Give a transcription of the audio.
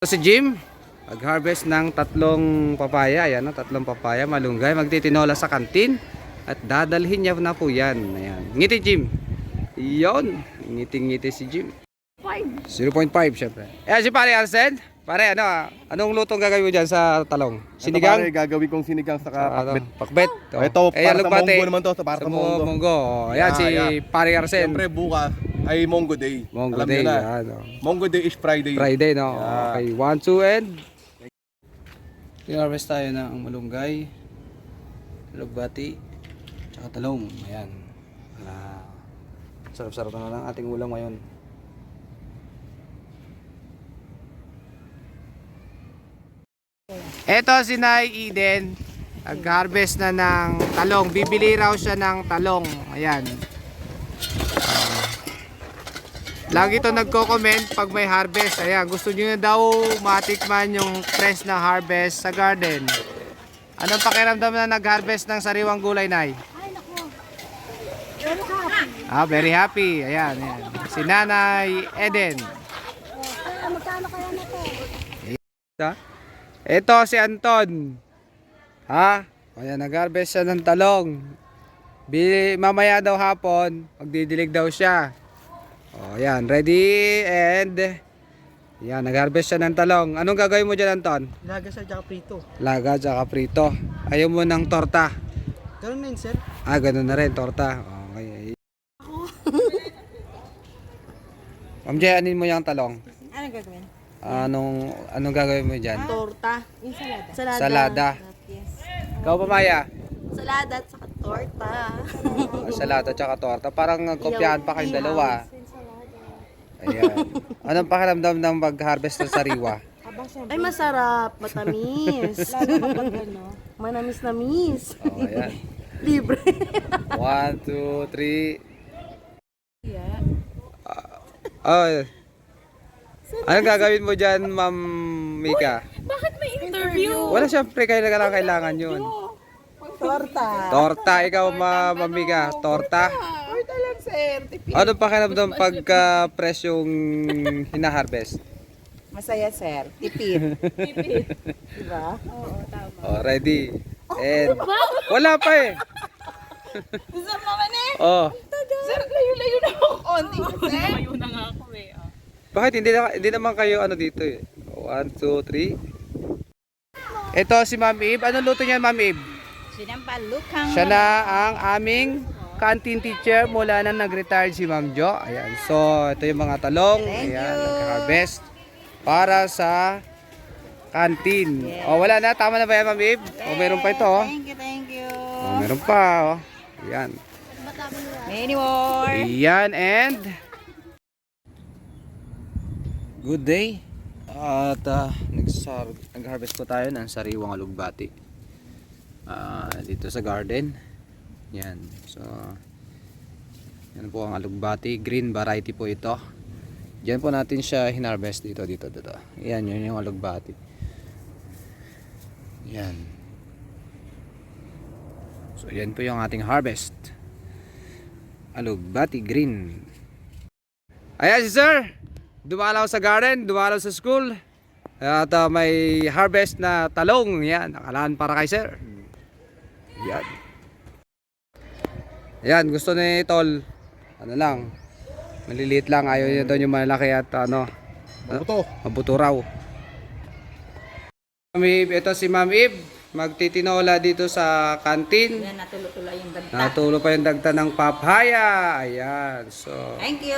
Si Jim, nag-harvest ng 3 papaya. Ayan, no? 3 papaya, malunggay. Magtitinola sa kantin. At dadalhin niya na po yan. Ayan. Ngiti Jim. Iyon. Ngiti-ngiti si Jim. 0.5 syempre. Ayan si Pare Arsen. Pare, anong lutong gagawin mo dyan sa talong? Sinigang? Ito pare, gagawin kong sinigang sa pakbet. Pakbet. Ito, para sa monggo naman to. Para sa monggo. Monggo. Ayan si Pare Arsen. Siyempre bukas ay Monggo Day. Monggo Alam Day. niyo na. Yan, Monggo Day is Friday. Friday, no? Yeah. Okay, 1, 2, and... I-harvest tayo ng malunggay, lugbati, tsaka talong. Ayan. Sarap-sarap na lang ating ulam ngayon. Eto si Nay Eden. Nag-harvest na ng talong. Bibili raw siya ng talong. Ayan. Lagi to nagko-comment pag may harvest. Ayan, gusto niyo na daw matikman yung fresh na harvest sa garden. Anong pakiramdam na nag-harvest ng sariwang gulay, Nay? Ay, naku. Very happy. Very happy. Ayan, ayan. Si Nanay Eden. Magkano kaya na to? Ito si Anton. Ayan, nag-harvest siya ng talong. Mamaya daw hapon, magdidilig daw siya. Ayan, ready and yan, nag-harvest siya ng talong. Anong gagawin mo dyan, Anton? Laga sa tsaka prito. Laga tsaka prito. Ayaw mo ng torta? Ganun na yun, sir. Ganun na rin, torta. Okay. Ma'am Jay, anin mo yung talong? Anong gagawin? Anong gagawin mo dyan? Torta. Yung salada. Salada. Yes. Ikaw pa, Maya? Salada at saka torta. Salada tsaka torta. Parang kopyahan pa kayong dalawa. Ayan. Anong pakiramdam ng mag-harvest ng sariwa? Ay, masarap. Matamis. Lalo kapag ano. Manamis-namis. Ayan. Libre. 1, 2, 3. Yeah. Anong gagawin mo dyan, Ma'am Mika? Bakit may interview? Wala, syempre kailangan yun. Torta. Torta, ikaw, Ma'am Mika. Torta? Torta lang, sir. Ano pakiramdam pagka presyong hinaharvest? Masaya, sir. Tipid. Tipid. Diba? Oo, tama. Ready? And wala pa eh. Gusto mo naman eh? Sir, layo-layo na ako konti. Sir. Layo na nga ako eh. Bakit hindi naman kayo dito eh? 1, 2, 3. Ito si Ma'am Eve. Anong luto niyan, Ma'am Eve? Sinampalukang. Siya na ang aming canteen teacher mula na nag-retire si Ma'am Jo. Ayan. So, ito yung mga talong. Ayan, nag-harvest para sa canteen. Wala na. Tama na ba yan, Ma'am Eve? Meron pa ito. Thank you. Meron pa. Ayan. Many more. Ayan, and good day. At nag-harvest po tayo ng sariwang alugbati dito sa garden. Yan. So, yan po ang alugbati. Green variety po ito. Diyan po natin siya hinarvest dito. Yan, yun yung alugbati. Yan. So, yan po yung ating harvest. Alugbati green. Ayan si sir. Dumalaw sa garden, dumalaw sa school. At may harvest na talong. Yan, nakalaan para kay sir. Yan. Yan, gusto ni Tol. Maliliit lang. Ayaw niya doon yung malaki at mabuto raw. Ito si Ma'am Eve. Magtitinola dito sa kantin. Yan, natulo-tulo yung dagta. Natulo pa yung dagta ng papaya. Ayan. So, Thank you.